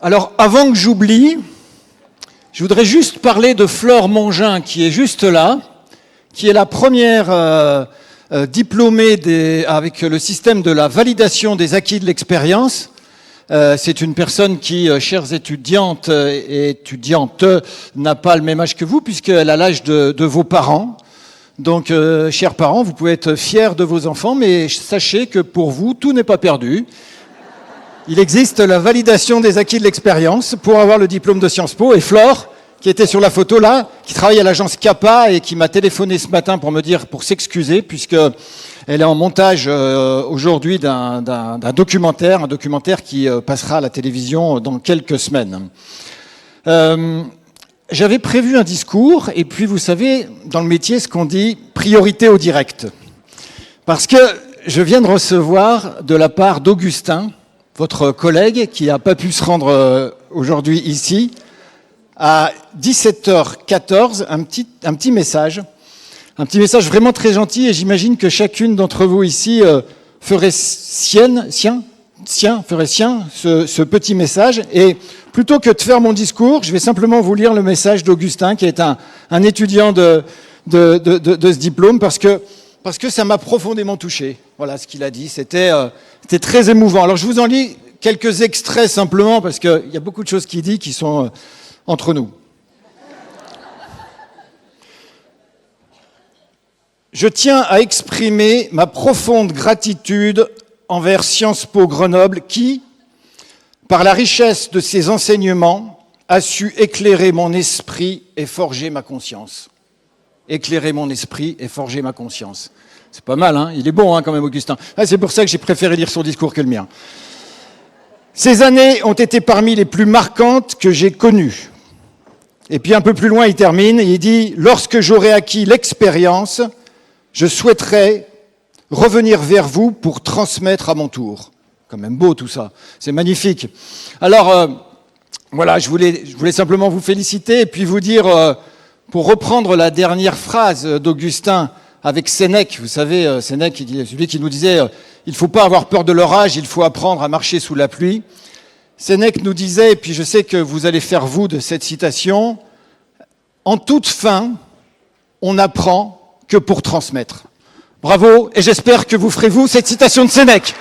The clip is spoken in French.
Alors, avant que j'oublie, je voudrais juste parler de Flore Mongin, qui est juste là, qui est la première diplômée avec le système de la validation des acquis de l'expérience. C'est une personne qui, chères étudiantes et étudiantes, n'a pas le même âge que vous, puisqu'elle a l'âge de vos parents. Donc, chers parents, vous pouvez être fiers de vos enfants, mais sachez que pour vous, tout n'est pas perdu. Il existe la validation des acquis de l'expérience pour avoir le diplôme de Sciences Po. Et Flore, qui était sur la photo là, qui travaille à l'agence CAPA et qui m'a téléphoné ce matin pour s'excuser, puisqu'elle est en montage aujourd'hui d'un documentaire, un documentaire qui passera à la télévision dans quelques semaines. J'avais prévu un discours, et puis vous savez, dans le métier, ce qu'on dit, priorité au direct. Parce que je viens de recevoir de la part d'Augustin, votre collègue, qui n'a pas pu se rendre aujourd'hui ici, à 17h14, un petit message vraiment très gentil, et j'imagine que chacune d'entre vous ici ferait sien ce petit message. Et plutôt que de faire mon discours, je vais simplement vous lire le message d'Augustin, qui est un étudiant de ce diplôme, parce que ça m'a profondément touché. Voilà ce qu'il a dit, c'était très émouvant. Alors je vous en lis quelques extraits simplement, parce qu'il y a beaucoup de choses qu'il dit qui sont entre nous. Je tiens à exprimer ma profonde gratitude envers Sciences Po Grenoble qui, par la richesse de ses enseignements, a su éclairer mon esprit et forger ma conscience. Éclairer mon esprit et forger ma conscience. C'est pas mal, hein ? Il est bon, hein, quand même, Augustin. C'est pour ça que j'ai préféré lire son discours que le mien. Ces années ont été parmi les plus marquantes que j'ai connues. Et puis un peu plus loin, il termine, et il dit « Lorsque j'aurai acquis l'expérience, je souhaiterais revenir vers vous pour transmettre à mon tour. » Quand même beau tout ça, c'est magnifique. Alors, voilà, je voulais simplement vous féliciter et puis vous dire, pour reprendre la dernière phrase d'Augustin avec Sénèque, vous savez, Sénèque, celui qui nous disait « Il ne faut pas avoir peur de l'orage, il faut apprendre à marcher sous la pluie ». Sénèque nous disait, et puis je sais que vous allez faire vous de cette citation, « En toute fin, on n'apprend que pour transmettre ». Bravo, et j'espère que vous ferez vous cette citation de Sénèque.